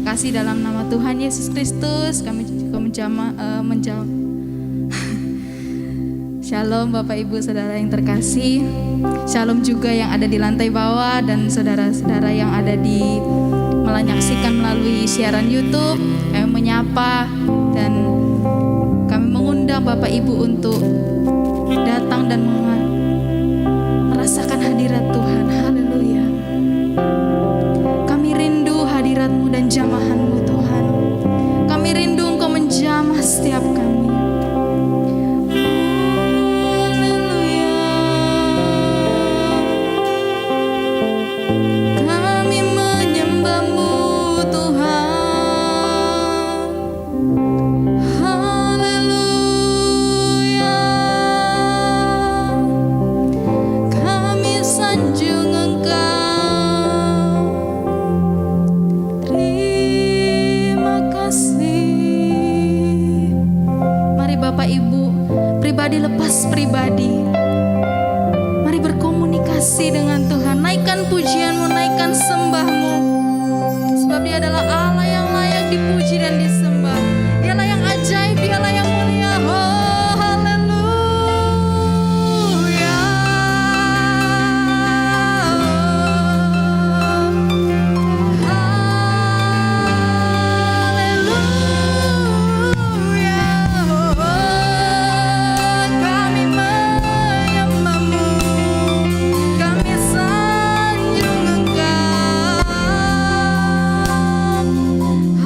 Kasih dalam nama Tuhan Yesus Kristus kami juga Shalom Bapak Ibu Saudara yang terkasih. Shalom juga yang ada di lantai bawah dan saudara-saudara yang ada di menyaksikan melalui siaran YouTube. Kami menyapa dan kami mengundang Bapak Ibu untuk datang dan merasakan hadirat Tuhan. Haleluya. Kami rindu hadirat-Mu dan jamahan-Mu Tuhan. Kami rindu Engkau menjamah setiap kami. Pribadi lepas pribadi, mari berkomunikasi dengan Tuhan. Naikkan pujian-Mu, naikkan sembah-Mu, sebab Dia adalah Allah yang layak dipuji dan disembah. Dialah yang ajaib, Dialah yang mulia. Oh, haleluya.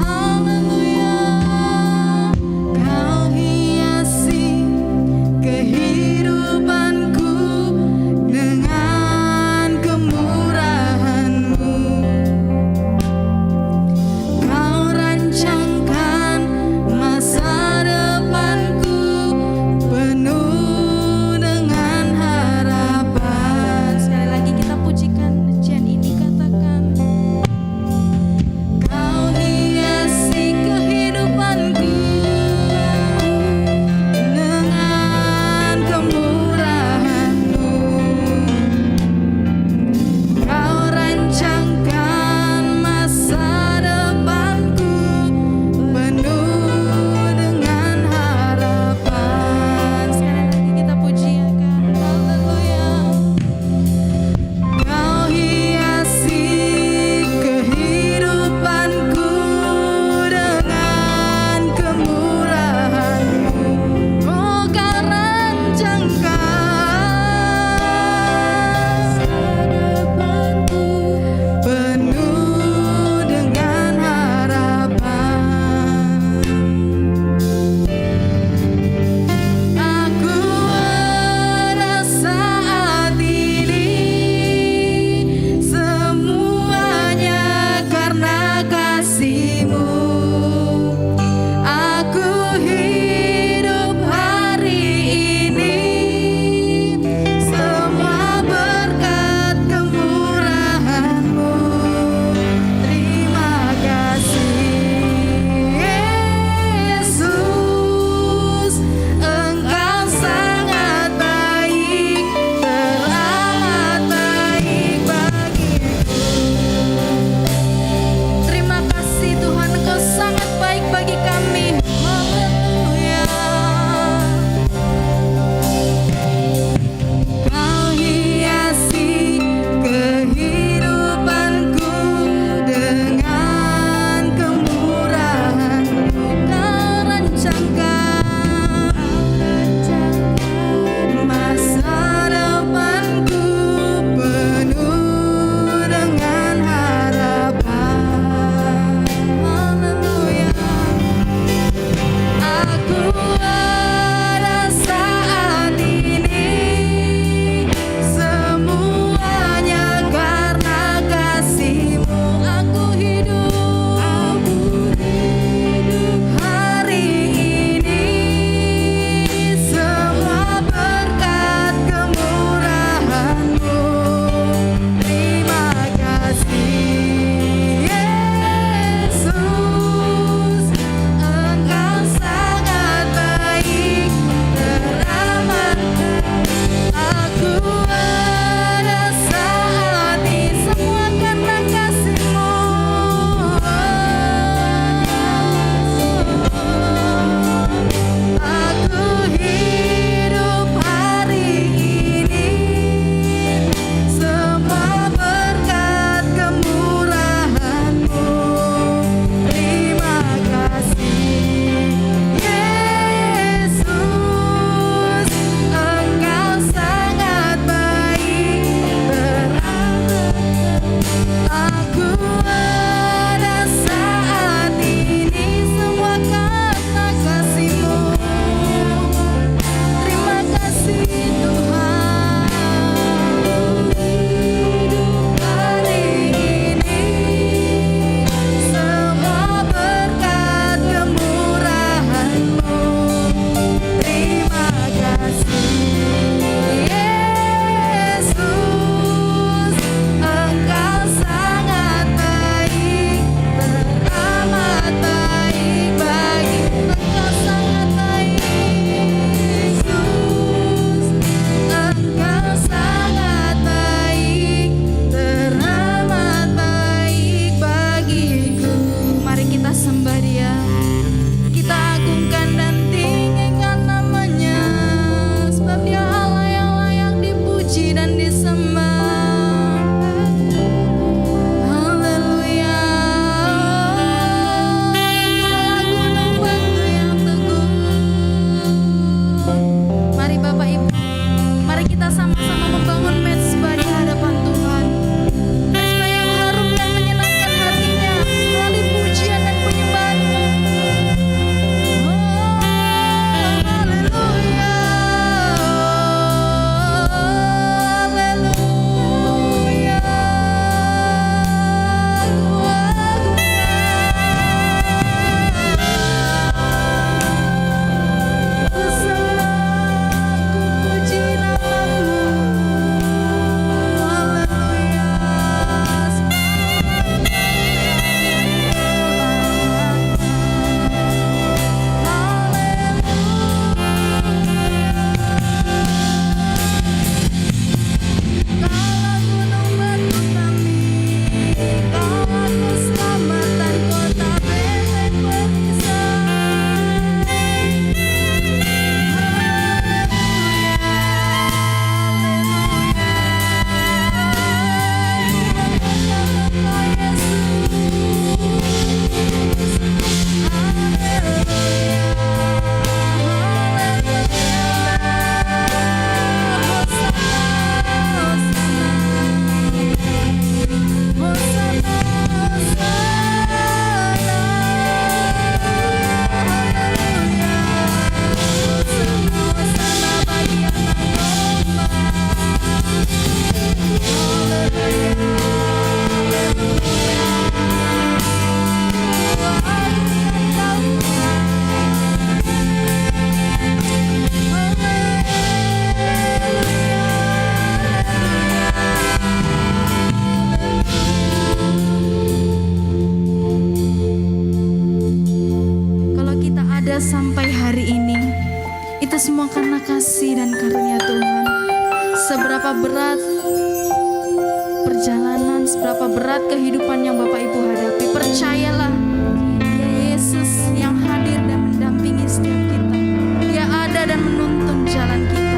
Haleluya. Sampai hari ini, itu semua karena kasih dan karunia Tuhan. Seberapa berat perjalanan, seberapa berat kehidupan yang Bapak Ibu hadapi, percayalah, Dia Yesus yang hadir dan mendampingi setiap kita. Dia ada dan menuntun jalan kita.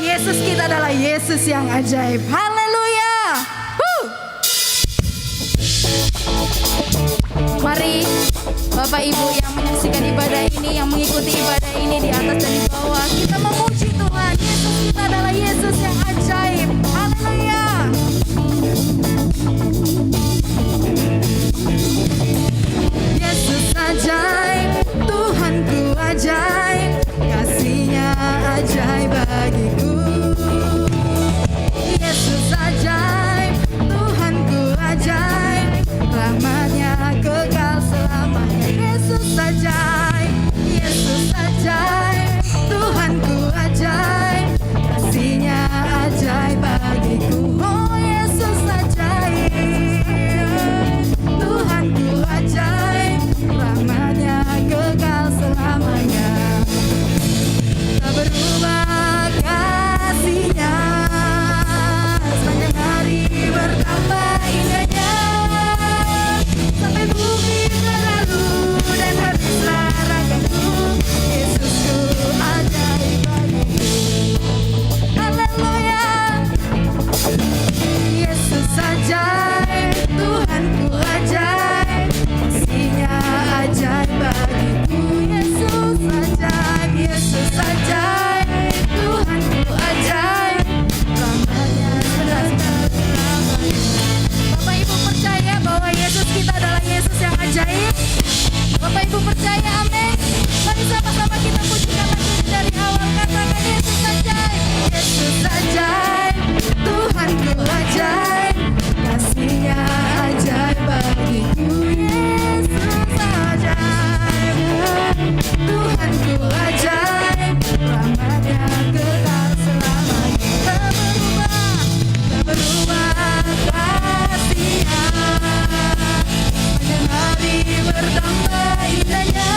Yesus kita adalah Yesus yang ajaib. Haleluya. Mari Bapak Ibu yang menyaksikan ibadah ini, yang mengikuti ibadah ini di atas dan di bawah, kita memuji Tuhan. Yesus kita adalah Yesus yang ajaib. Haleluya. Yesus ajaib, Tuhanku ajaib, kasih-Nya ajaib bagiku. Yesus ajaib, Tuhanku ajaib, rahmat-Nya kekal selamanya. Yesus ajaib, Yesus ajaib, Tuhanku ajaib, kasih-Nya ajaib bagiku. Oh Yesus ajaib. Bapak Ibu percaya, amin. Mari sama-sama kita pujikan lagi dari awal, katakan Yesus ajaib. Yesus ajaib, Tuhanku ajaib, kasih-Nya ajaib bagiku. Yesus ajaib, Tuhanku ajaib, rahmat-Nya kekal selamanya. Tak berubah kasih-Nya, sepanjang hari bertambah indahnya,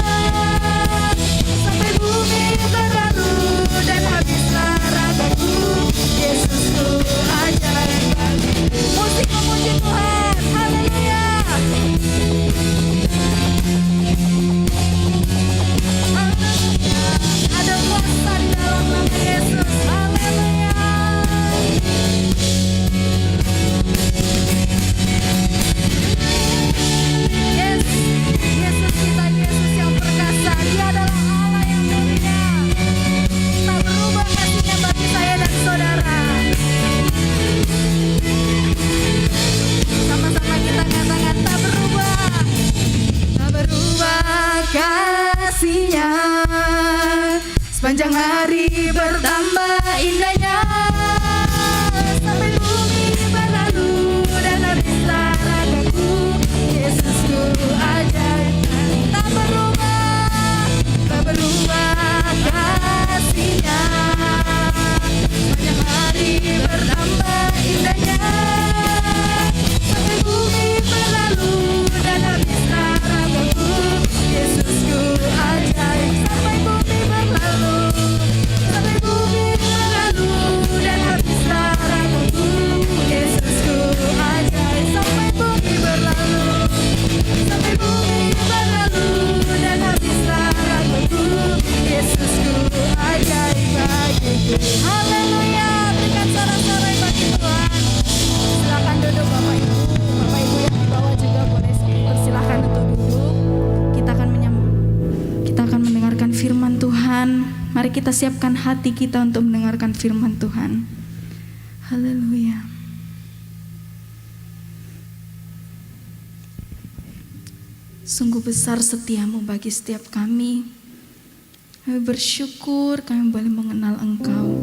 sampai bumi berlalu dan habislah ragaku. Yesusku ajaib bagiku. Musik memuji Tuhan, haleluya. Haleluya, ada kuasa di dalam nama Yesus, haleluya. Yes, Yesus kita, Yesus yang perkasa, Dia adalah Allah yang mulia. Tak berubah kasih-Nya bagi saya dan saudara. Sama-sama kita katakan tak berubah kasih-Nya, sepanjang hari bertambah indahnya, sampai bumi berlalu dan habislah ragaku. Yesusku ajaib, tak berubah kasih-Nya, sepanjang hari bertambah indahnya, sampai bumi berlalu dan habislah ragaku. Yesusku ajaib, sampai bumi berlalu dan habislah ragaku. Yesusku ajaib, sampai bumi berlalu dan habislah ragaku. Yesusku ajaib bagiku. Haleluya, berikan sorak-sorai bagi Tuhan. Silakan duduk Bapak Ibu yang di bawah juga boleh persilahkan untuk duduk. Kita akan mendengarkan firman Tuhan. Mari kita siapkan hati kita untuk mendengarkan firman Tuhan. Haleluya. Sungguh besar setiamu bagi setiap kami. Kami bersyukur kami boleh mengenal Engkau.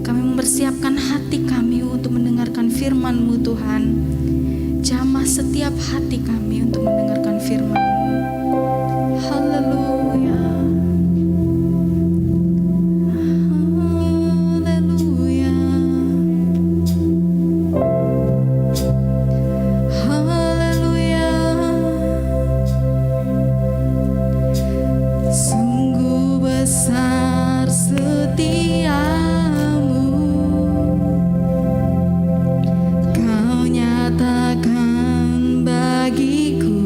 Kami mempersiapkan hati kami untuk mendengarkan firman-Mu Tuhan. Jamah setiap hati kami untuk mendengarkan firman-Mu. Haleluya. Haleluya. Haleluya. Sungguh besar setiamu, Kau nyatakan bagiku.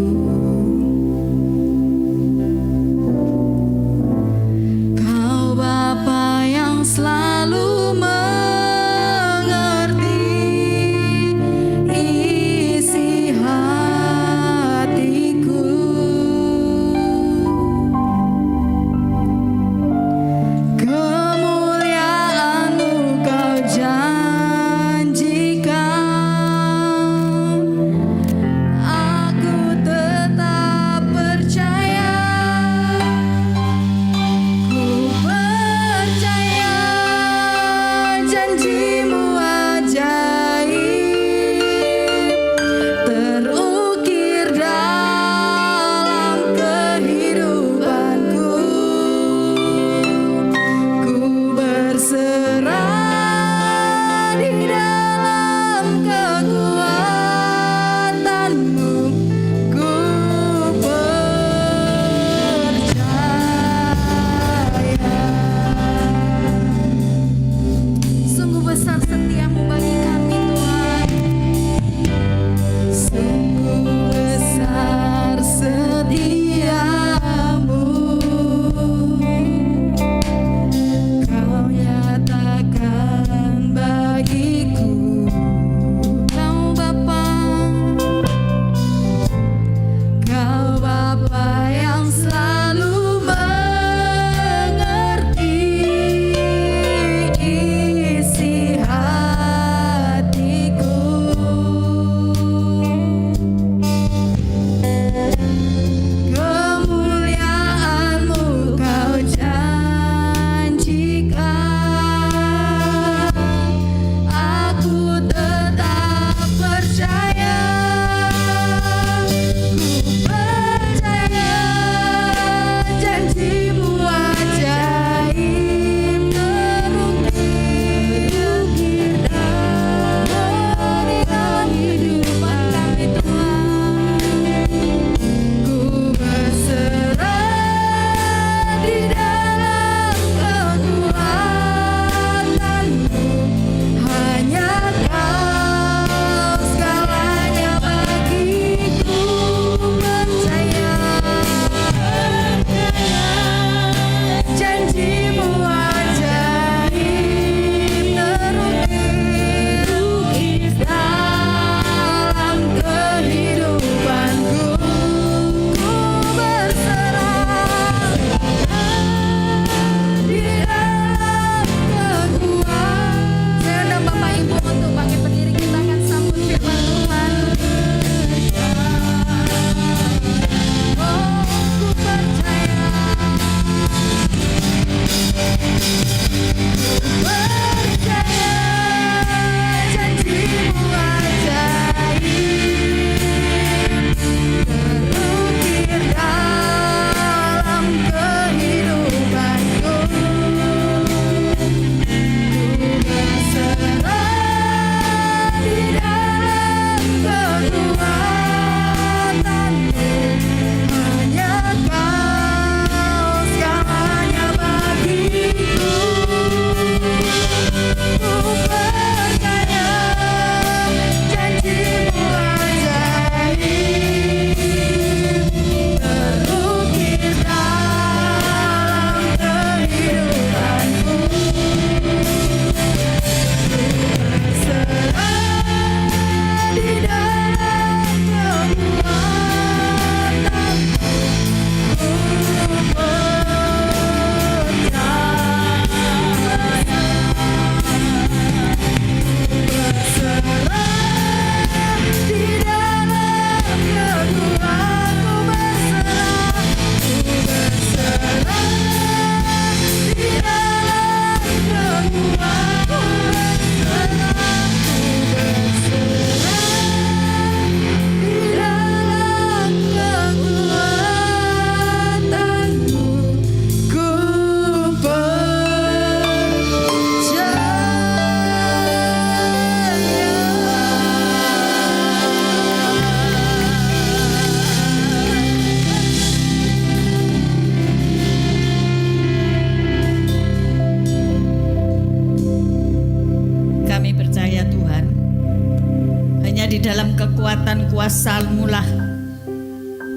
kekuatan kuasa-Mu lah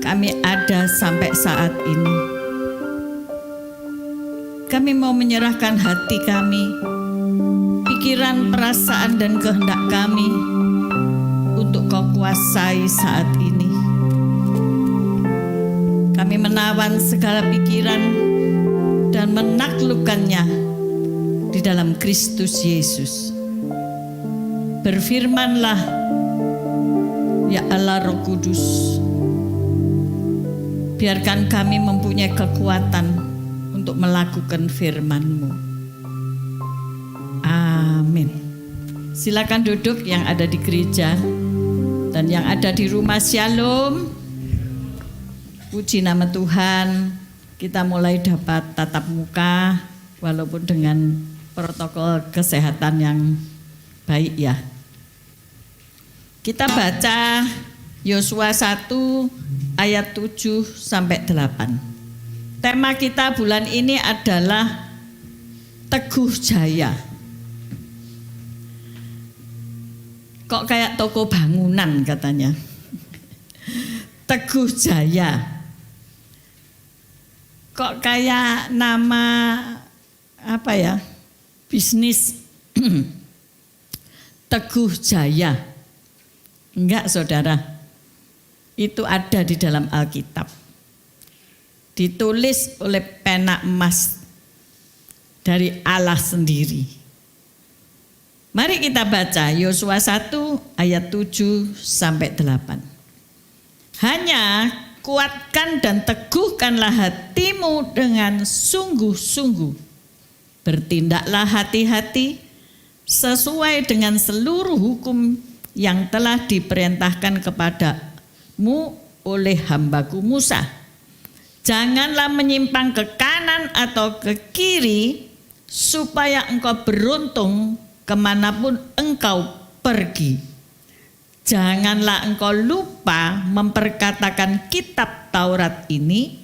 kami ada sampai saat ini. Kami mau menyerahkan hati kami, pikiran, perasaan, dan kehendak kami untuk Kau kuasai saat ini. Kami menawan segala pikiran dan menaklukkannya di dalam Kristus Yesus. Berfirmanlah, ya Allah Roh Kudus, biarkan kami mempunyai kekuatan untuk melakukan firman-Mu. Amin. Silakan duduk yang ada di gereja dan yang ada di rumah. Shalom. Puji nama Tuhan. Kita mulai dapat tatap muka walaupun dengan protokol kesehatan yang baik ya. Kita baca Yosua 1 ayat 7 sampai 8. Tema kita bulan ini adalah Teguh Jaya. Kok kayak toko bangunan katanya. Teguh Jaya. Kok kayak nama apa ya? Bisnis. Teguh Jaya. Enggak, saudara. Itu ada di dalam Alkitab. Ditulis oleh pena emas dari Allah sendiri. Mari kita baca Yosua 1 ayat 7 sampai 8. Hanya kuatkan dan teguhkanlah hatimu dengan sungguh-sungguh. Bertindaklah hati-hati sesuai dengan seluruh hukum yang telah diperintahkan kepadamu oleh hambaku Musa. Janganlah menyimpang ke kanan atau ke kiri, supaya engkau beruntung kemanapun engkau pergi. Janganlah engkau lupa memperkatakan kitab Taurat ini,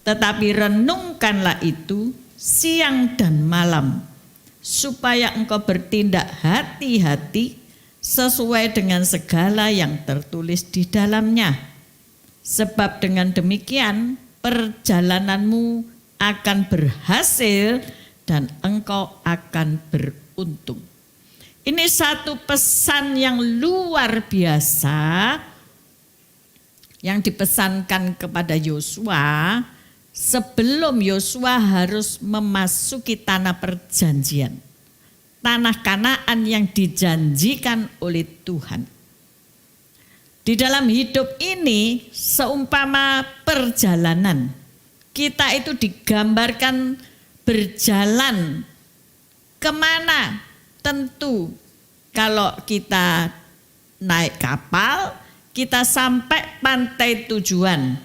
tetapi renungkanlah itu siang dan malam, supaya engkau bertindak hati-hati sesuai dengan segala yang tertulis di dalamnya. Sebab dengan demikian perjalananmu akan berhasil dan engkau akan beruntung. Ini satu pesan yang luar biasa yang dipesankan kepada Yosua sebelum Yosua harus memasuki tanah perjanjian. Tanah Kanaan yang dijanjikan oleh Tuhan. Di dalam hidup ini seumpama perjalanan. Kita itu digambarkan berjalan kemana? Tentu kalau kita naik kapal, kita sampai pantai tujuan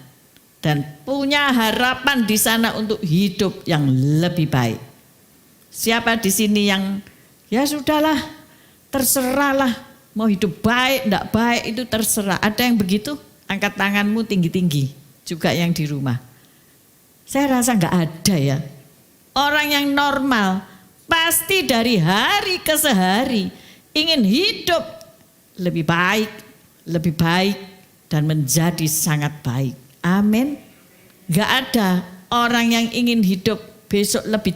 dan punya harapan di sana untuk hidup yang lebih baik. Siapa di sini yang ya sudahlah, terserahlah mau hidup baik, enggak baik itu terserah. Ada yang begitu? Angkat tanganmu tinggi-tinggi. Juga yang di rumah. Saya rasa enggak ada ya. Orang yang normal pasti dari hari ke sehari ingin hidup lebih baik dan menjadi sangat baik. Amin. Enggak ada orang yang ingin hidup besok lebih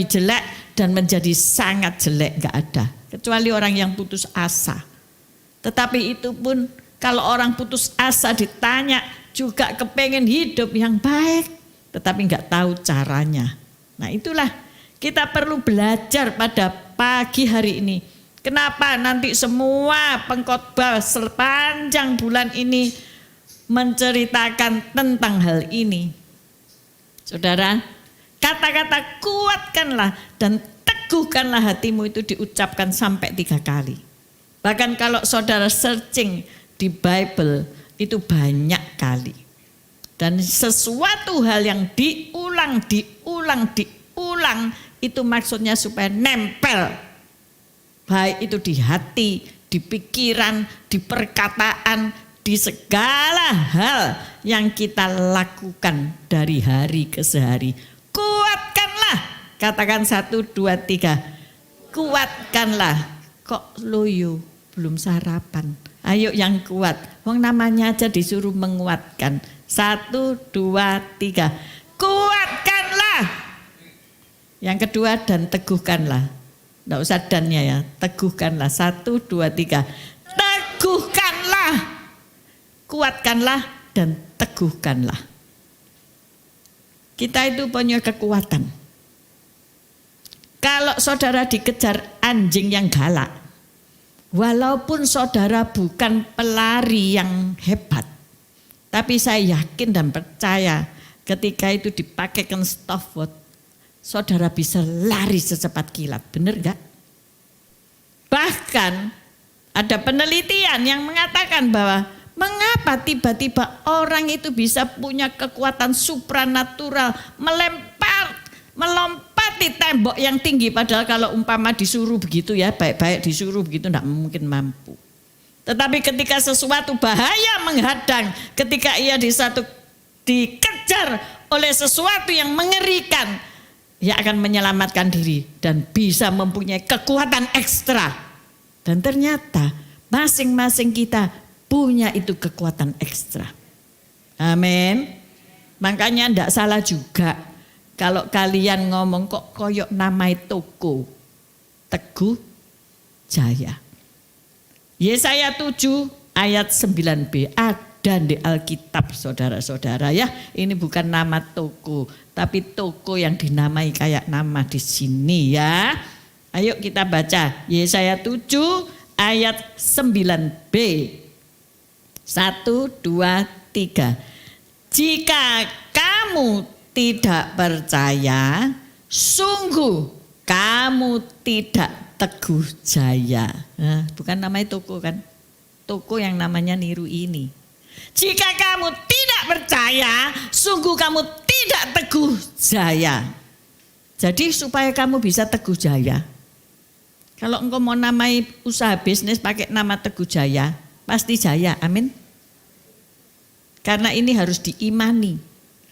jelek dan menjadi sangat jelek, enggak ada. Kecuali orang yang putus asa. Tetapi itu pun kalau orang putus asa ditanya juga kepengen hidup yang baik, tetapi enggak tahu caranya. Nah itulah kita perlu belajar pada pagi hari ini. Kenapa nanti semua pengkhotbah sepanjang bulan ini menceritakan tentang hal ini. Saudara, kata-kata kuatkanlah dan teguhkanlah hatimu itu diucapkan sampai 3 kali. Bahkan kalau saudara searching di Bible itu banyak kali. Dan sesuatu hal yang diulang itu maksudnya supaya nempel. Baik itu di hati, di pikiran, di perkataan, di segala hal yang kita lakukan dari hari ke sehari. Kuatkanlah. Katakan 1, 2, 3. Kuatkanlah. Kok loyo belum sarapan? Ayo yang kuat. Wong namanya aja disuruh menguatkan. 1, 2, 3. Kuatkanlah. Yang kedua, dan teguhkanlah. Tidak usah dannya ya. Teguhkanlah. 1, 2, 3. Teguhkanlah. Kuatkanlah dan teguhkanlah. Kita itu punya kekuatan. Kalau saudara dikejar anjing yang galak, walaupun saudara bukan pelari yang hebat, tapi saya yakin dan percaya ketika itu dipakaikan stopwatch, saudara bisa lari secepat kilat. Benar gak? Bahkan ada penelitian yang mengatakan bahwa mengapa tiba-tiba orang itu bisa punya kekuatan supranatural melompati tembok yang tinggi, padahal kalau umpama disuruh begitu ya, baik-baik disuruh begitu tidak mungkin mampu. Tetapi ketika sesuatu bahaya menghadang, ketika ia dikejar oleh sesuatu yang mengerikan, ia akan menyelamatkan diri dan bisa mempunyai kekuatan ekstra. Dan ternyata masing-masing kita punya itu kekuatan ekstra. Amin. Makanya tidak salah juga kalau kalian ngomong kok koyok namai toko Teguh Jaya. Yesaya 7 ayat 9b ada di Alkitab saudara-saudara ya. Ini bukan nama toko, tapi toko yang dinamai kayak nama di sini ya. Ayo kita baca Yesaya 7 ayat 9b. 1, 2, 3. Jika kamu tidak percaya, sungguh kamu tidak Teguh Jaya. Nah, bukan namanya toko kan? Toko yang namanya niru ini. Jika kamu tidak percaya, sungguh kamu tidak Teguh Jaya. Jadi supaya kamu bisa Teguh Jaya, kalau engkau mau namai usaha bisnis pakai nama Teguh Jaya, pasti jaya, amin. Karena ini harus diimani,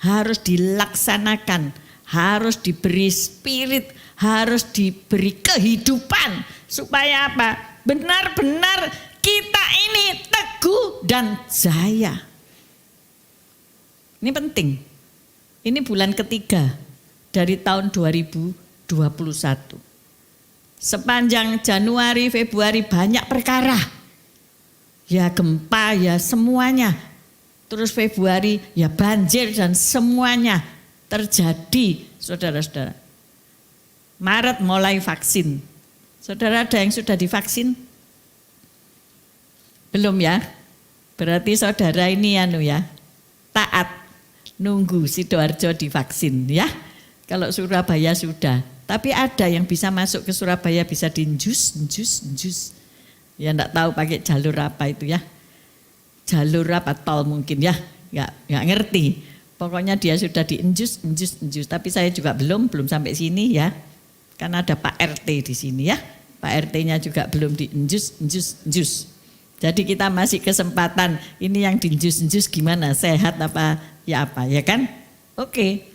harus dilaksanakan, harus diberi spirit, harus diberi kehidupan. Supaya apa? Benar-benar kita ini teguh dan jaya. Ini penting. Ini bulan ketiga dari tahun 2021. Sepanjang Januari, Februari banyak perkara. Ya gempa, ya semuanya. Terus Februari ya banjir dan semuanya terjadi, saudara-saudara. Maret mulai vaksin. Saudara ada yang sudah divaksin? Belum ya? Berarti saudara ini taat nunggu Sidoarjo divaksin ya. Kalau Surabaya sudah. Tapi ada yang bisa masuk ke Surabaya bisa njus. Ya enggak tahu pakai jalur apa itu ya. Jalur apa tol mungkin ya. Enggak ngerti. Pokoknya dia sudah njus. Tapi saya juga belum sampai sini ya. Karena ada Pak RT di sini ya. Pak RT-nya juga belum njus. Jadi kita masih kesempatan. Ini yang njus gimana? Sehat apa ya kan? Oke.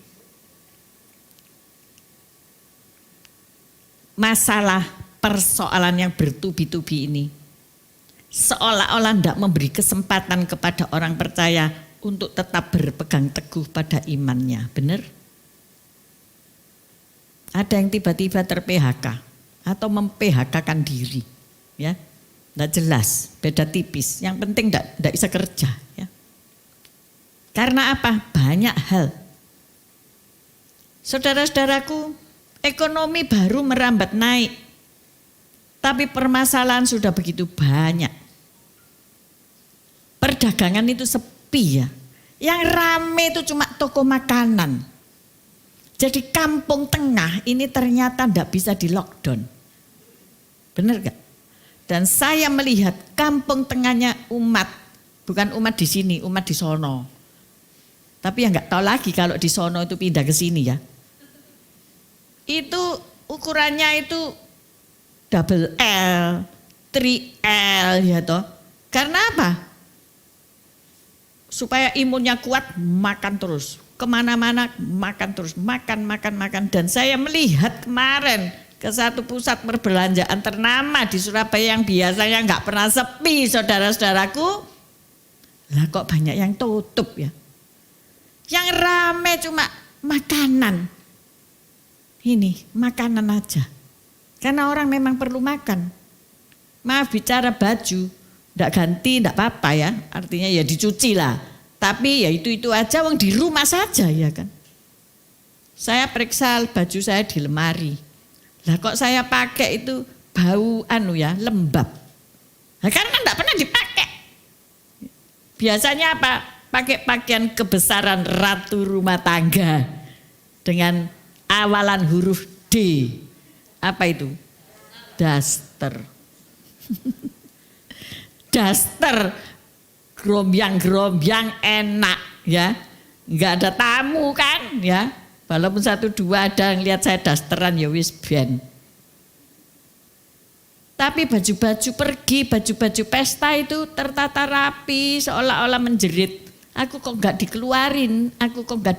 Masalah persoalan yang bertubi-tubi ini seolah-olah tidak memberi kesempatan kepada orang percaya untuk tetap berpegang teguh pada imannya. Benar? Ada yang tiba-tiba ter-PHK atau mem-PHK-kan diri. Ya, tidak jelas, beda tipis. Yang penting tidak bisa kerja. Ya. Karena apa? Banyak hal. Saudara-saudaraku, ekonomi baru merambat naik. Tapi permasalahan sudah begitu banyak. Perdagangan itu sepi ya. Yang rame itu cuma toko makanan. Jadi kampung tengah ini ternyata tidak bisa di lockdown. Benar gak? Dan saya melihat kampung tengahnya umat. Bukan umat di sini, umat di sono. Tapi yang gak tahu lagi kalau di sono itu pindah ke sini ya. Itu ukurannya itu double L, 3L ya toh. Karena apa? Supaya imunnya kuat, makan terus. Kemana-mana makan terus, makan. Dan saya melihat kemarin ke satu pusat perbelanjaan ternama di Surabaya yang biasanya nggak pernah sepi, saudara-saudaraku. Lah kok banyak yang tutup ya? Yang rame cuma makanan. Ini makanan aja. Karena orang memang perlu makan. Maaf bicara baju, ndak ganti ndak apa-apa ya. Artinya ya dicuci lah. Tapi ya itu aja, wong di rumah saja ya kan. Saya periksa baju saya di lemari. Lah kok saya pakai itu bau lembab. Nah, karena enggak pernah dipakai. Biasanya apa? Pakai pakaian kebesaran ratu rumah tangga dengan awalan huruf D. Apa itu? Daster. Daster grombyang-grombyang enak ya. Enggak ada tamu kan ya. Walaupun 1-2 ada yang lihat saya dasteran ya wis ben. Tapi baju-baju pergi, baju-baju pesta itu tertata rapi seolah-olah menjerit. Aku kok enggak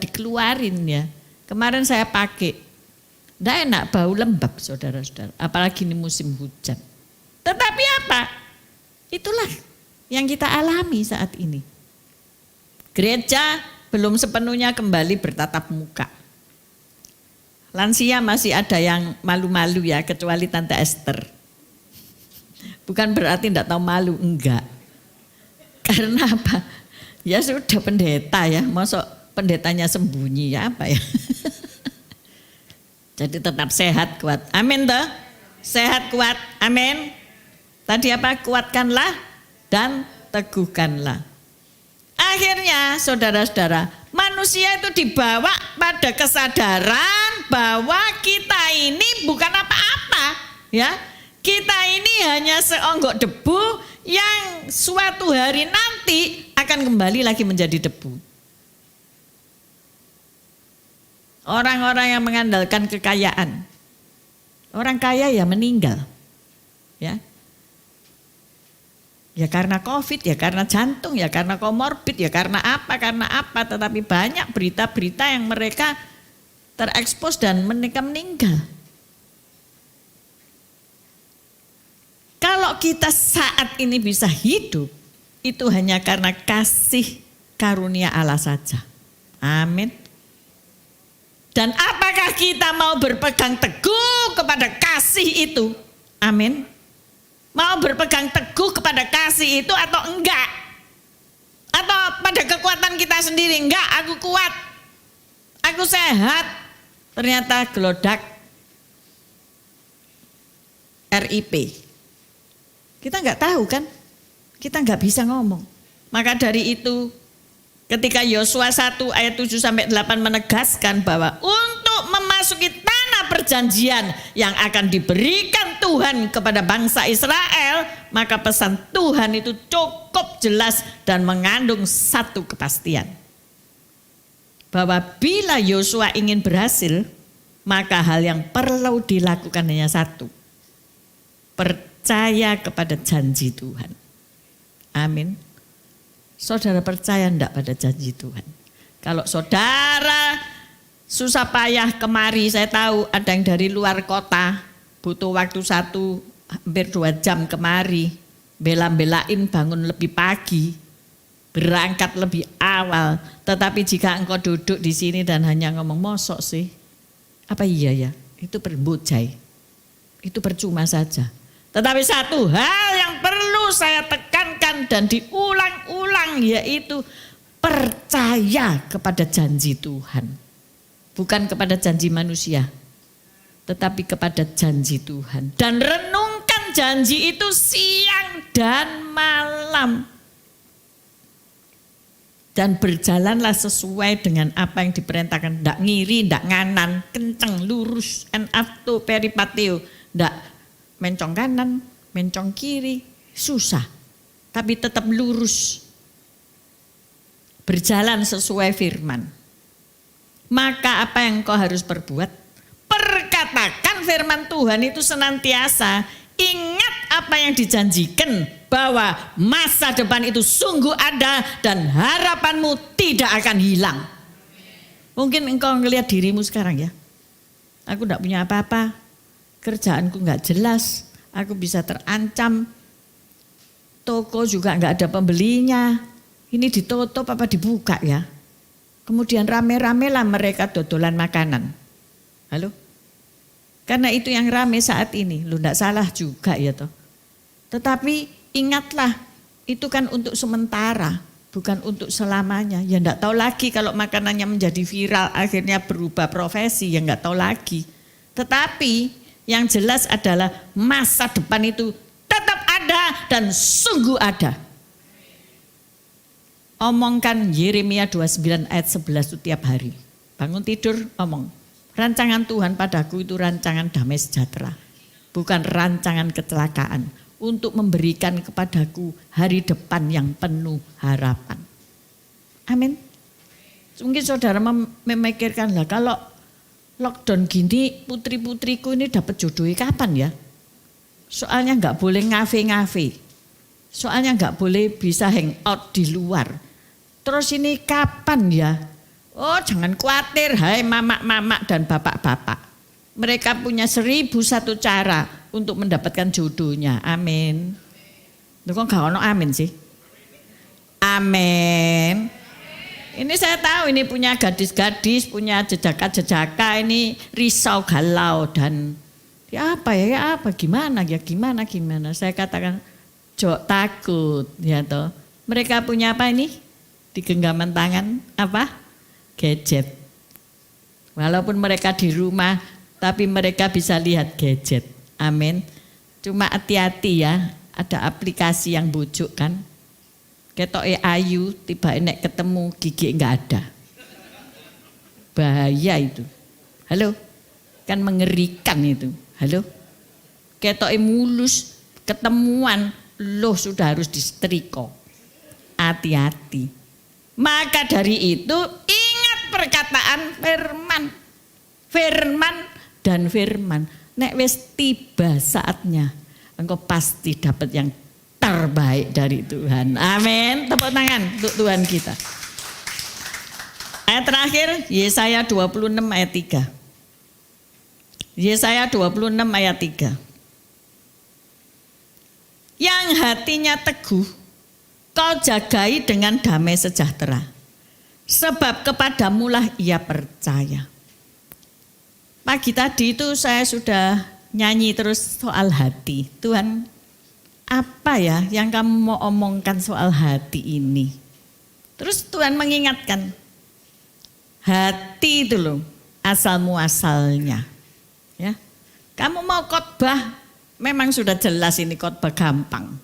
dikeluarin ya. Kemarin saya pakai. Enggak enak, bau lembab saudara-saudara. Apalagi ini musim hujan. Tetapi apa? Itulah yang kita alami saat ini. Gereja belum sepenuhnya kembali bertatap muka. Lansia masih ada yang malu-malu ya, kecuali Tante Esther. Bukan berarti enggak tahu malu, enggak. Karena apa? Ya sudah pendeta ya, masuk pendetanya sembunyi ya apa ya. Jadi tetap sehat kuat. Amin toh? Sehat kuat. Amin. Tadi apa? Kuatkanlah dan teguhkanlah. Akhirnya saudara-saudara, manusia itu dibawa pada kesadaran bahwa kita ini bukan apa-apa, ya. Kita ini hanya seonggok debu yang suatu hari nanti akan kembali lagi menjadi debu. Orang-orang yang mengandalkan kekayaan, orang kaya ya meninggal, ya. Ya karena COVID, ya karena jantung, ya karena komorbid, ya karena apa, tetapi banyak berita-berita yang mereka terekspos dan mereka meninggal. Kalau kita saat ini bisa hidup, itu hanya karena kasih karunia Allah saja. Amin. Dan apakah kita mau berpegang teguh kepada kasih itu? Amin. Mau berpegang teguh kepada kasih itu atau enggak? Atau pada kekuatan kita sendiri? Enggak, aku kuat, aku sehat. Ternyata gelodak RIP. Kita enggak tahu kan? Kita enggak bisa ngomong. Maka dari itu ketika Yosua 1 ayat 7-8 menegaskan bahwa untuk memasuki tanah perjanjian yang akan diberikan Tuhan kepada bangsa Israel, maka pesan Tuhan itu cukup jelas dan mengandung satu kepastian. Bahwa bila Yosua ingin berhasil, maka hal yang perlu dilakukan hanya satu. Percaya kepada janji Tuhan. Amin. Saudara percaya enggak pada janji Tuhan? Kalau saudara susah payah kemari, saya tahu ada yang dari luar kota, butuh waktu hampir 2 jam kemari, bela-belain bangun lebih pagi, berangkat lebih awal. Tetapi jika engkau duduk di sini dan hanya ngomong mosok sih, apa iya ya? Itu berbujai, itu percuma saja. Tetapi satu hal yang perlu saya tekankan dan diulang-ulang, yaitu percaya kepada janji Tuhan. Bukan kepada janji manusia, tetapi kepada janji Tuhan. Dan renungkan janji itu siang dan malam. Dan berjalanlah sesuai dengan apa yang diperintahkan. Ndak ngiri, ndak nganan, kenceng, lurus, en afto peripateo. Ndak mencong kanan, mencong kiri, susah. Tapi tetap lurus. Berjalan sesuai firman. Maka apa yang kau harus perbuat? Perkatakan firman Tuhan itu senantiasa. Ingat apa yang dijanjikan, bahwa masa depan itu sungguh ada dan harapanmu tidak akan hilang. Mungkin engkau ngelihat dirimu sekarang ya. Aku tidak punya apa-apa. kerjaanku nggak jelas, aku bisa terancam, toko juga nggak ada pembelinya, ini ditutup apa dibuka ya? Kemudian rame-rame lah mereka dodolan makanan. Halo? Karena itu yang rame saat ini, lu nggak salah juga ya toh. Tetapi ingatlah, itu kan untuk sementara, bukan untuk selamanya. Ya nggak tahu lagi kalau makanannya menjadi viral, akhirnya berubah profesi, ya nggak tahu lagi. Tetapi yang jelas adalah masa depan itu tetap ada dan sungguh ada. Omongkan Yeremia 29 ayat 11 itu tiap hari. Bangun tidur omong. Rancangan Tuhan padaku itu rancangan damai sejahtera. Bukan rancangan kecelakaan. Untuk memberikan kepadaku hari depan yang penuh harapan. Amin. Mungkin saudara memikirkan lah kalau lockdown gini putri-putriku ini dapat jodohnya kapan ya? Soalnya nggak boleh ngafe-ngafe. Soalnya nggak boleh bisa hangout di luar. Terus ini kapan ya? Oh jangan khawatir hai mamak-mamak dan bapak-bapak. Mereka punya 1001 cara untuk mendapatkan jodohnya. Amin. Lu kok gak ono amin sih? Amin. Ini saya tahu ini punya gadis-gadis, punya jejaka-jejaka ini risau galau dan ya apa gimana. Saya katakan jok takut ya toh. Mereka punya apa ini? Di genggaman tangan apa? Gadget. Walaupun mereka di rumah tapi mereka bisa lihat gadget. Amin. Cuma hati-hati ya, ada aplikasi yang bujuk kan. Ketoke ayu, tiba nek ketemu gigi enggak ada. Bahaya itu. Halo. Kan mengerikan itu. Halo. Ketoke mulus, ketemuan loh sudah harus disetrika. Hati-hati. Maka dari itu ingat perkataan firman. Nek wis tiba saatnya, engkau pasti dapat yang terbaik dari Tuhan. Amin. Tepuk tangan untuk Tuhan kita. Ayat terakhir, Yesaya 26 ayat 3. Yesaya 26 ayat 3. Yang hatinya teguh, kau jagai dengan damai sejahtera. Sebab kepadamulah ia percaya. Pagi tadi itu saya sudah nyanyi terus soal hati. Tuhan, apa ya yang kamu mau omongkan soal hati ini? Terus Tuhan mengingatkan, hati itu loh asal muasalnya. Ya, kamu mau khotbah, memang sudah jelas ini khotbah gampang.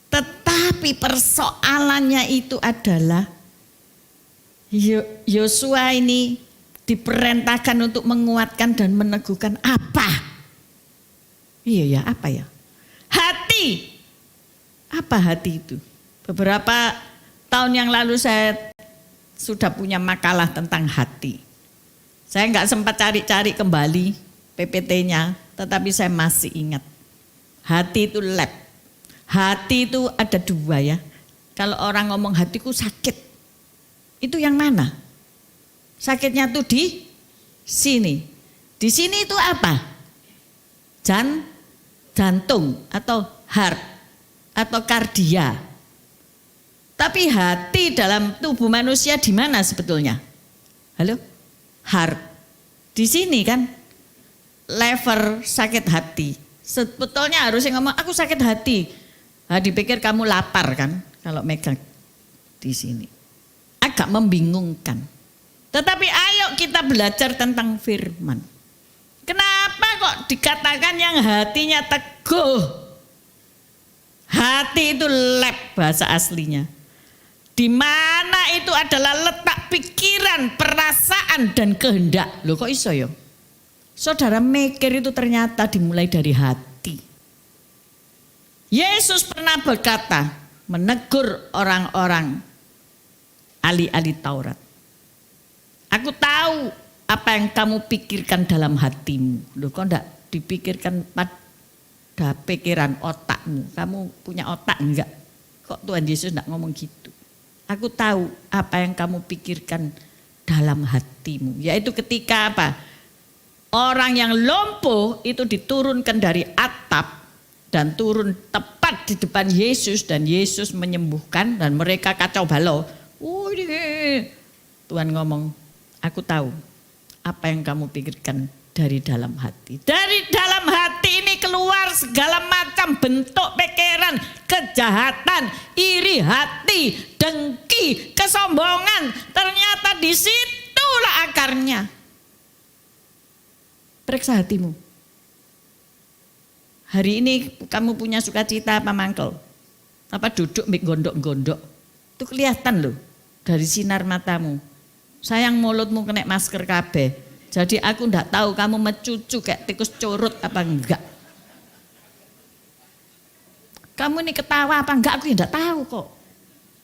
Tetapi persoalannya itu adalah Yosua ini diperintahkan untuk menguatkan dan meneguhkan apa? Iya ya, apa ya? Hati. Apa hati itu? Beberapa tahun yang lalu saya sudah punya makalah tentang hati. Saya nggak sempat cari-cari kembali PPT-nya, tetapi saya masih ingat. Hati itu lab. Hati itu ada dua ya. Kalau orang ngomong hatiku sakit, itu yang mana? Sakitnya tuh di sini. Di sini itu apa? Jantung atau heart atau kardia. Tapi hati dalam tubuh manusia di mana sebetulnya? Halo? Heart. Di sini kan lever sakit hati. Sebetulnya harusnya ngomong aku sakit hati. Nah, dipikir kamu lapar kan kalau megang di sini. Agak membingungkan. Tetapi ayo kita belajar tentang firman. Kenapa kok dikatakan yang hatinya teguh? Hati itu lab bahasa aslinya. Di mana itu adalah letak pikiran, perasaan dan kehendak. Loh kok iso ya? Saudara mikir itu ternyata dimulai dari hati. Yesus pernah berkata, menegur orang-orang ahli-ahli Taurat. Aku tahu apa yang kamu pikirkan dalam hatimu. Loh kok enggak dipikirkan pada pikiran otakmu. Kamu punya otak enggak? Kok Tuhan Yesus enggak ngomong gitu? Aku tahu apa yang kamu pikirkan dalam hatimu. Yaitu ketika apa? Orang yang lumpuh itu diturunkan dari atap dan turun tepat di depan Yesus dan Yesus menyembuhkan dan mereka kacau balau. Tuhan ngomong, aku tahu apa yang kamu pikirkan dari dalam hati. Dari dalam hati ini keluar segala macam bentuk pikiran, kejahatan, iri hati, dengki, kesombongan. Ternyata disitulah akarnya. Periksa hatimu. Hari ini kamu punya sukacita apa mangkel? Apa duduk gondok-gondok? Itu kelihatan loh dari sinar matamu. Sayang mulutmu kena masker kabeh. Jadi aku ndak tahu kamu mencucu kayak tikus curut apa enggak. Kamu ini ketawa apa enggak aku ndak tahu kok.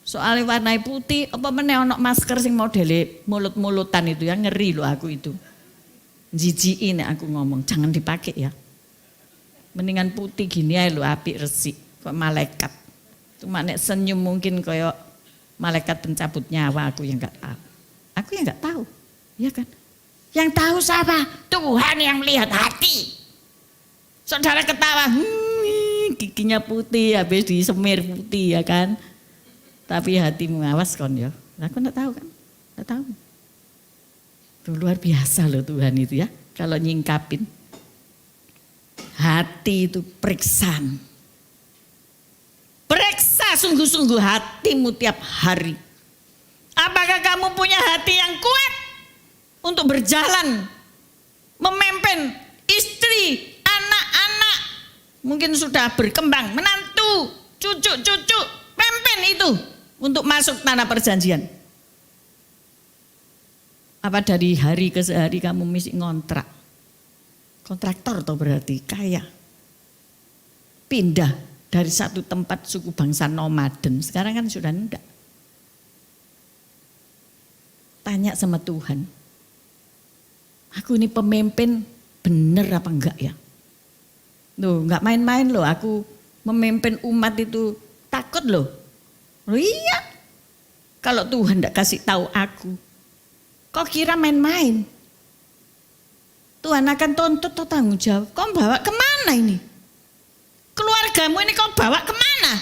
Soalnya warna putih apa meneh ono masker sing modele mulut-mulutan itu ya ngeri loh aku itu. Jijiin aku ngomong, jangan dipakai ya. Mendingan putih gini aja lo apik resik, kok malaikat. Cuma nek senyum mungkin kayak malaikat pencabut nyawa aku yang enggak tahu. Aku yang enggak tahu, ya kan? Yang tahu siapa? Tuhan yang melihat hati. Saudara ketawa, giginya putih, habis disemir putih ya kan? Tapi hatimu awas kon ya. Aku enggak tahu kan? Enggak tahu. Tuh, luar biasa loh Tuhan itu ya. Kalau nyingkapin. Hati itu periksan. Periksa sungguh-sungguh hatimu tiap hari. Apakah kamu punya hati yang kuat untuk berjalan, memimpin istri, anak-anak, mungkin sudah berkembang, menantu, cucu-cucu, pimpin itu untuk masuk tanah perjanjian. Apa dari hari ke hari kamu mesti ngontrak? Kontraktor atau berarti kaya. Pindah dari satu tempat suku bangsa nomaden. Sekarang kan sudah enggak. Tanya sama Tuhan. Aku ini pemimpin bener apa enggak ya? Loh, enggak main-main loh. Aku memimpin umat itu takut loh. Loh iya. Kalau Tuhan enggak kasih tahu aku. Kok kira main-main? Tuhan akan tuntut atau tanggung jawab. Kau bawa kemana ini? Keluargamu ini kau bawa kemana?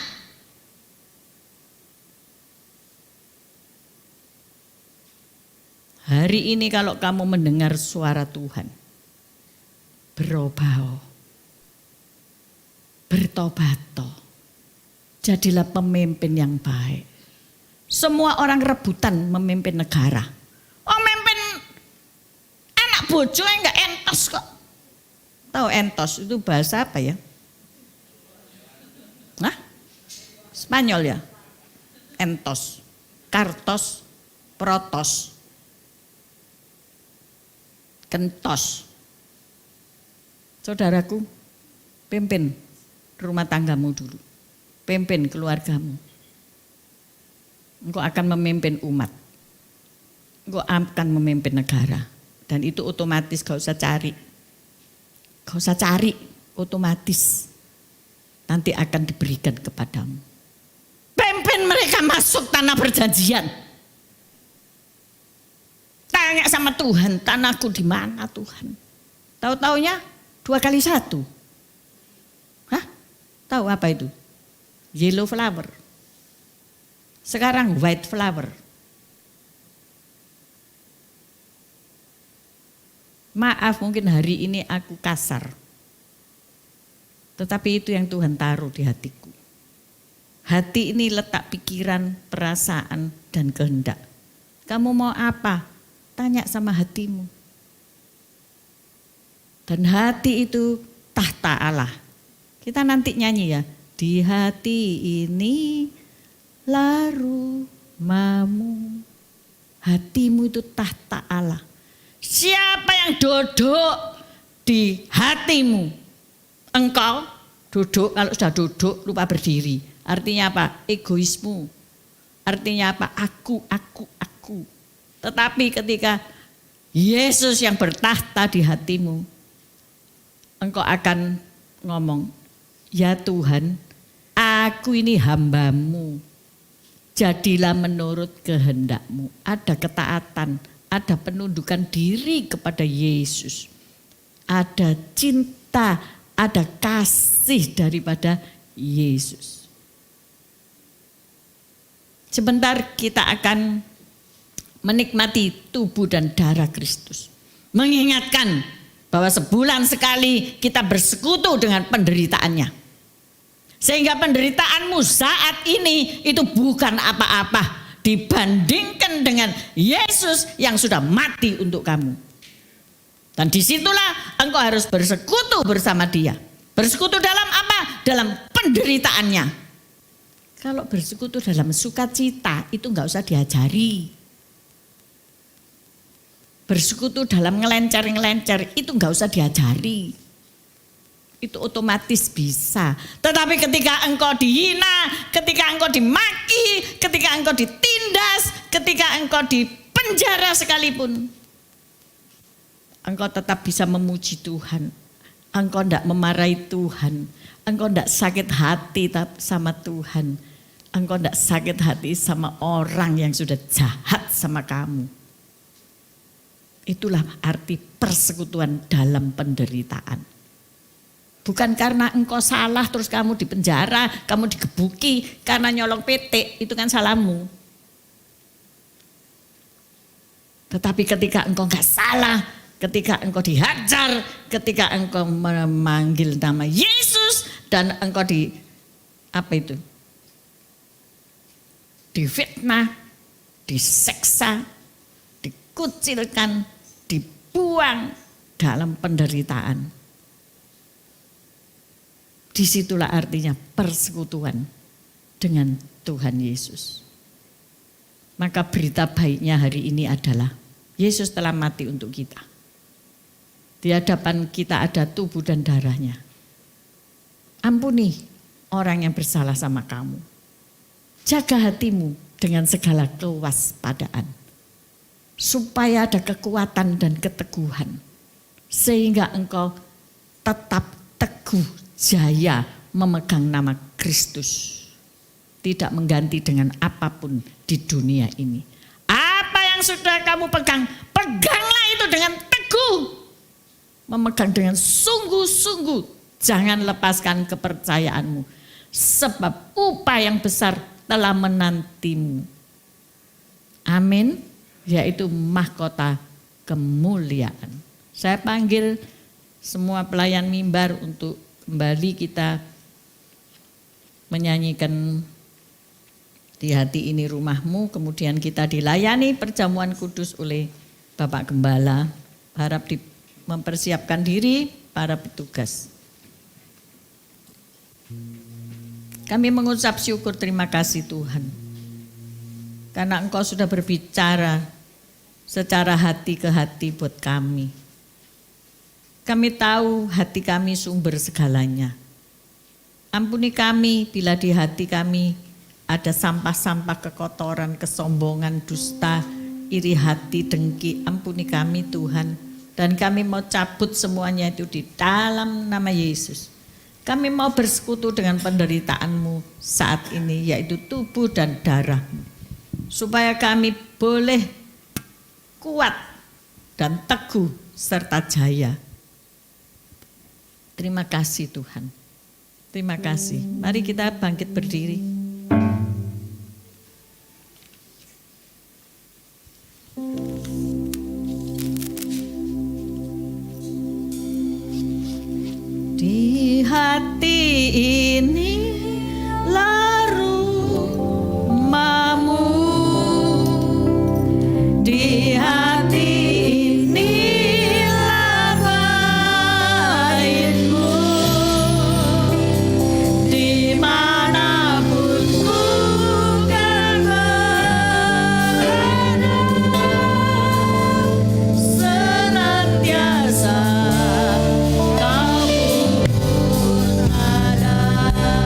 Hari ini kalau kamu mendengar suara Tuhan, berubah, bertobat, jadilah pemimpin yang baik. Semua orang rebutan memimpin negara. Oh memimpin anak bojo enggak entos kok. Tahu entos itu bahasa apa ya? Hah? Spanyol ya? Entos, kartos, protos, kentos. Saudaraku, pimpin rumah tanggamu dulu. Pimpin keluargamu. Engkau akan memimpin umat. Engkau akan memimpin negara. Dan itu otomatis gak usah cari. Gak usah cari, otomatis. Nanti akan diberikan kepadamu. Pimpin mereka masuk tanah perjanjian. Tanya sama Tuhan, tanahku di mana Tuhan? Tahu-taunya 2x1. Hah? Tahu apa itu? Yellow flower. Sekarang white flower. Maaf mungkin hari ini aku kasar. Tetapi itu yang Tuhan taruh di hatiku. Hati ini letak pikiran, perasaan, dan kehendak. Kamu mau apa? Tanya sama hatimu. Dan hati itu tahta Allah. Kita nanti nyanyi ya. Di hati ini laru mamu. Hatimu itu tahta Allah. Siapa yang duduk di hatimu? Engkau duduk, kalau sudah duduk lupa berdiri. Artinya apa? Egoismu. Artinya apa? Aku. Tetapi ketika Yesus yang bertahta di hatimu, engkau akan ngomong, ya Tuhan, aku ini hambamu. Jadilah menurut kehendakmu. Ada ketaatan, ada penundukan diri kepada Yesus. ada cinta, ada kasih daripada Yesus. Sebentar kita akan menikmati tubuh dan darah Kristus. Mengingatkan bahwa sebulan sekali kita bersekutu dengan penderitaannya. Sehingga penderitaanmu saat ini itu bukan apa-apa dibandingkan dengan Yesus yang sudah mati untuk kamu. Dan disitulah engkau harus bersekutu bersama dia. Bersekutu dalam apa? Dalam penderitaannya. Kalau bersekutu dalam sukacita itu enggak usah diajari. Bersekutu dalam ngelencer-ngelencer itu enggak usah diajari. Itu otomatis bisa. Tetapi ketika engkau dihina, ketika engkau dimaki, ketika engkau ditindas, ketika engkau dipenjara sekalipun, engkau tetap bisa memuji Tuhan. Engkau tidak memarahi Tuhan. Engkau tidak sakit hati sama Tuhan. Engkau tidak sakit hati sama orang yang sudah jahat sama kamu. Itulah arti persekutuan dalam penderitaan. Bukan karena engkau salah terus kamu dipenjara, kamu digebuki karena nyolong PT, itu kan salahmu. Tetapi ketika engkau enggak salah, ketika engkau dihajar, ketika engkau memanggil nama Yesus dan engkau difitnah, diseksa, dikucilkan, dibuang dalam penderitaan. Disitulah artinya persekutuan dengan Tuhan Yesus. Maka berita baiknya hari ini adalah Yesus telah mati untuk kita. Di hadapan kita ada tubuh dan darahnya. Ampuni orang yang bersalah sama kamu. Jaga hatimu dengan segala kewaspadaan. Supaya ada kekuatan dan keteguhan. Sehingga engkau tetap teguh jaya memegang nama Kristus. Tidak mengganti dengan apapun di dunia ini. Apa yang sudah kamu pegang, peganglah itu dengan teguh. Memegang dengan sungguh-sungguh. Jangan lepaskan kepercayaanmu. Sebab upah yang besar telah menantimu. Amin. Yaitu mahkota kemuliaan. Saya panggil semua pelayan mimbar untuk kembali kita menyanyikan Di Hati Ini Rumahmu. Kemudian kita dilayani perjamuan kudus oleh Bapak Gembala. Harap mempersiapkan diri para petugas. Kami mengucap syukur terima kasih Tuhan. Karena Engkau sudah berbicara secara hati ke hati buat kami. Kami tahu hati kami sumber segalanya. Ampuni kami bila di hati kami ada sampah-sampah kekotoran, kesombongan, dusta, iri hati, dengki. Ampuni kami Tuhan. Dan kami mau cabut semuanya itu di dalam nama Yesus. Kami mau bersekutu dengan penderitaanmu saat ini, yaitu tubuh dan darahmu. Supaya kami boleh kuat dan teguh serta jaya. Terima kasih Tuhan. Terima kasih. Mari kita bangkit berdiri. Di hati ini rumahmu, di hati inilah baitmu, dimanapun ku kan berada, senantiasa kau pun ada.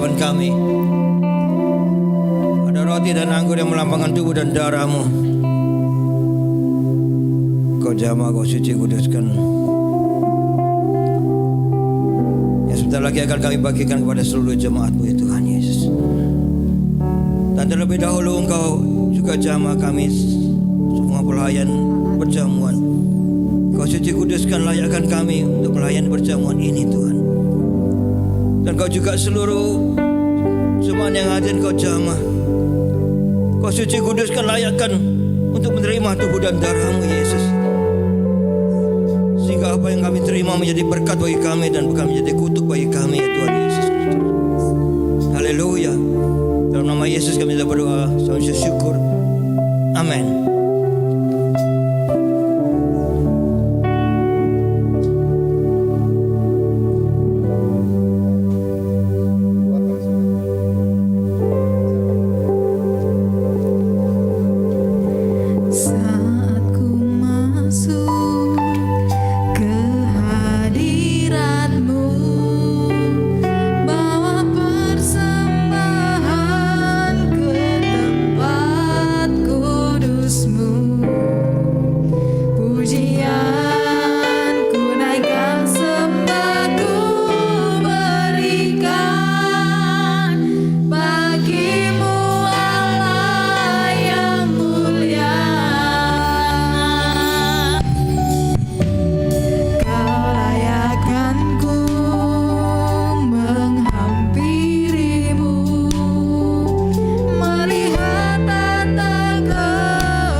hadapan kami ada roti dan anggur yang melambangkan tubuh dan darah-Mu. Kau jamah, Kau suci kuduskan. Yang sebentar lagi akan kami bagikan kepada seluruh jemaat-Mu ya Tuhan Yesus. Dan terlebih dahulu Engkau juga jamah kami semua pelayan perjamuan. Kau suci kuduskan, layakkan kami untuk melayani perjamuan ini Tuhan. Dan Kau juga seluruh jemaat yang hadir Kau jamah. Kau suci kuduskan, layakkan untuk menerima tubuh dan darah-Mu Yesus. Sehingga apa yang kami terima menjadi berkat bagi kami dan bukan menjadi kutuk bagi kami ya Tuhan Yesus Kristus. Haleluya. Dalam nama Yesus kami sudah berdoa, sama syukur. Amin. Saat ku masuk ke hadirat-Mu, bawa persembahan ke tempat kudus-Mu. Pujian ku naikkan, sembah ku berikan bagi-Mu Allah yang mulia. Kau layakkan ku menghampiri-Mu, melihat tata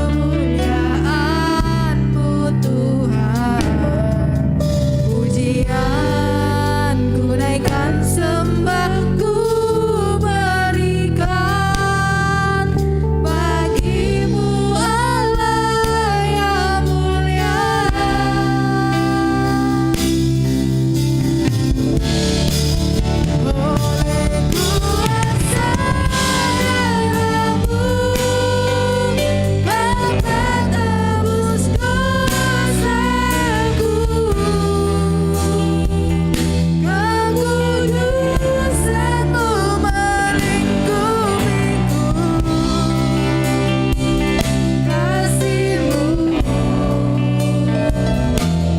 kemuliaan-Mu Tuhan. Pujian ku naikkan, sembah ku berikan bagi-Mu Allah yang mulia. Oleh kuasa darah-Mu, Bapa tebus dosaku. Kekudusan-Mu melingkupiku. Kasih-Mu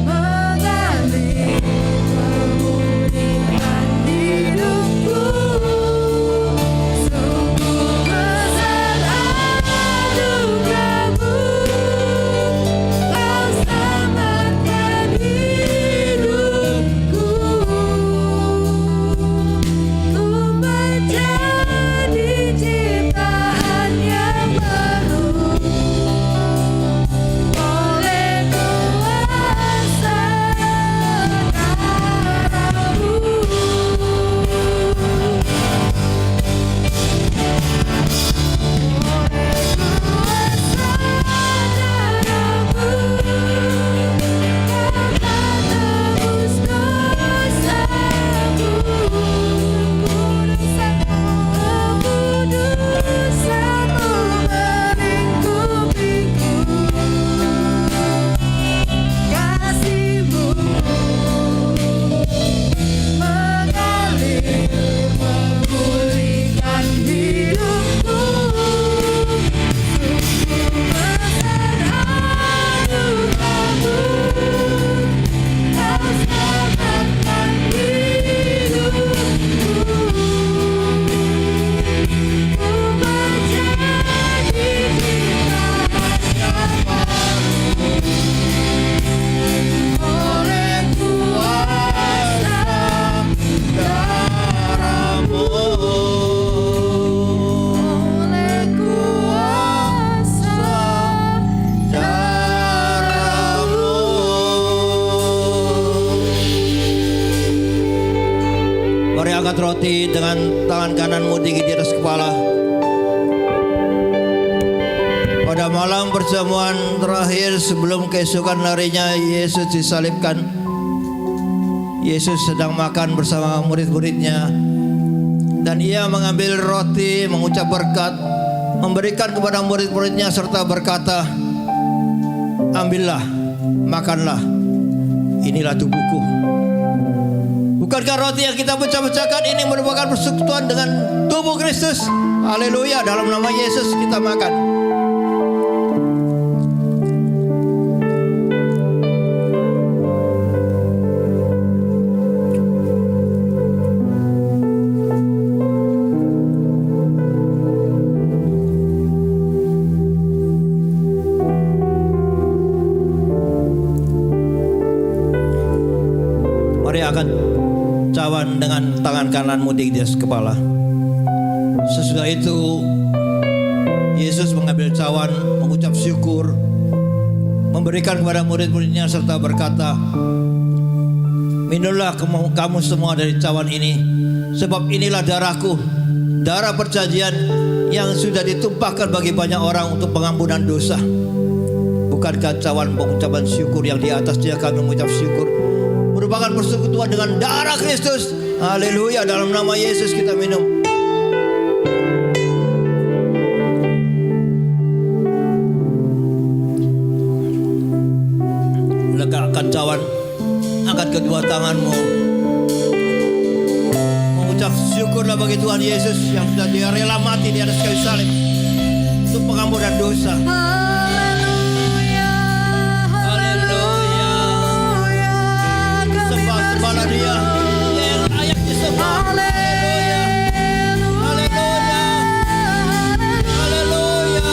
menggali memulihkan hidupku. Sungguh besar anugerah-Mu, Kau selamatkan hidupku. Ku menjadi ciptaan yang baru oleh kuasa darah-Mu. Memulihkan hidupku. Besar anugerah-Mu, Kau selamatkan hidupku. Ku menjadi ciptaan yang baru oleh kuasa darah-Mu. Oleh kuasa darah-Mu. Mari angkat roti dengan tangan kananmu tinggi di atas kepala. Pada malam perjamuan terakhir sebelum keesokan harinya Yesus disalibkan, Yesus sedang makan bersama murid-muridnya. Dan ia mengambil roti, mengucap berkat, memberikan kepada murid-muridnya serta berkata, "Ambillah, makanlah, inilah tubuhku." Bukankah roti yang kita pecah-pecahkan ini merupakan persekutuan dengan tubuh Kristus? Haleluya, dalam nama Yesus kita makan. Mari akan cawan dengan tangan kananmu di atas kepala. Sesudah itu Yesus mengambil cawan, mengucap syukur, memberikan kepada murid-muridnya serta berkata, minumlah kamu semua dari cawan ini, sebab inilah darahku, darah perjanjian yang sudah ditumpahkan bagi banyak orang untuk pengampunan dosa. Bukankah cawan pengucapan syukur yang di atasnya kami mengucap syukur merupakan persekutuan dengan darah Kristus? Haleluya, dalam nama Yesus kita minum. Letakkan cawan, angkat kedua tanganmu, mengucap syukurlah bagi Tuhan Yesus yang sudah Dia rela mati di atas kayu salib untuk pengampunan dosa. Sembahlah Dia yang layak disembah. Haleluya, haleluya, haleluya.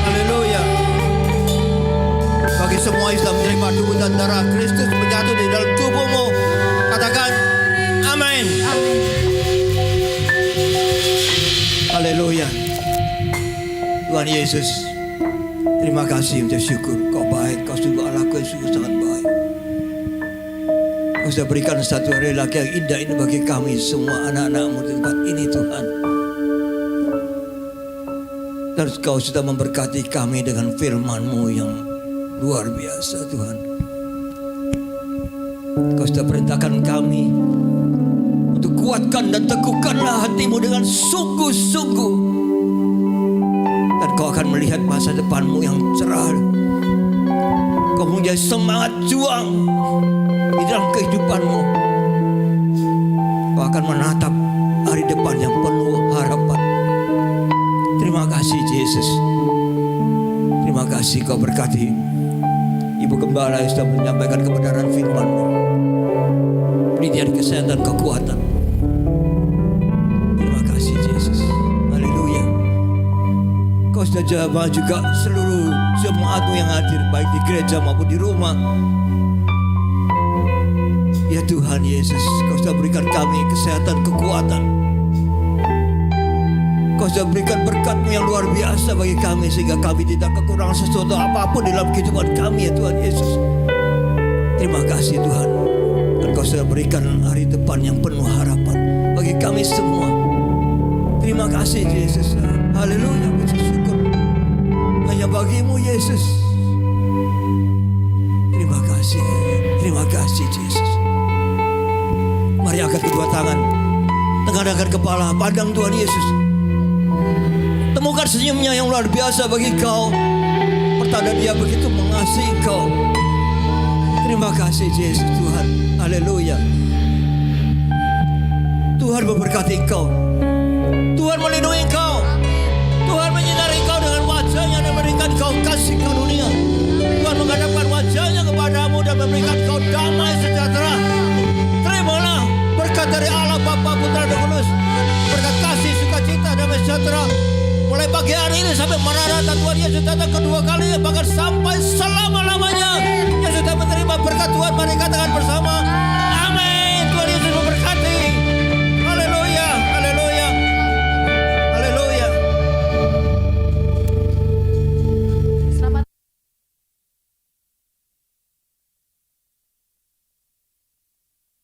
Haleluya, semua yang sudah menerima tubuh dan darah Kristus menyatu di dalam tubuhmu, katakan amin. Haleluya. Tuhan Yesus, terima kasih untuk syukur. Kau baik, Kau sungguh Allahku yang sungguh sangat baik. Kau sudah berikan satu hari lagi yang indah ini bagi kami semua anak-anak-Mu di tempat ini Tuhan. Dan Kau sudah memberkati kami dengan firman-Mu yang luar biasa Tuhan. Kau sudah perintahkan kami untuk kuatkan dan teguhkanlah hatimu dengan sungguh-sungguh. Dan kau akan melihat masa depanmu yang cerah. Kau mempunyai semangat juang di dalam kehidupanmu. Kau akan menatap hari depan yang penuh harapan. Terima kasih Yesus. Terima kasih Kau berkati Ibu Gembala yang sudah menyampaikan kebenaran firman-Mu. Pendidikan kesehatan, kekuatan. Terima kasih Yesus. Haleluya. Kau sudah jawab juga seluruh jemaat-Mu yang hadir, baik di gereja maupun di rumah. Ya Tuhan Yesus, Kau sudah berikan kami kesehatan, kekuatan. Kau sudah berikan berkat-Mu yang luar biasa bagi kami, sehingga kami tidak kekurangan sesuatu apapun dalam kehidupan kami ya Tuhan Yesus. Terima kasih Tuhan. Dan Kau sudah berikan hari depan yang penuh harapan bagi kami semua. Terima kasih Yesus. Haleluya, puji syukur hanya bagi-Mu Yesus. Terima kasih Yesus. Mari Mari angkat kedua tangan, tengadahkan kepala, pandang Tuhan Yesus. Temukan senyumnya yang luar biasa bagi kau. Pertanda dia begitu mengasihi kau. Terima kasih Yesus Tuhan. Haleluya. Tuhan memberkati kau. Tuhan melindungi kau. Tuhan menyinari kau dengan wajahnya dan memberikan kau kasih karunia. Tuhan menghadapkan wajahnya kepadamu dan memberikan kau damai sejahtera. Terimalah berkat dari Allah Bapa, Putra dan Roh Kudus. Berkat kasih, sukacita, damai sejahtera. Mulai pagi hari ini sampai Maranatha Tuhan Yesus datang kedua kalinya, bahkan sampai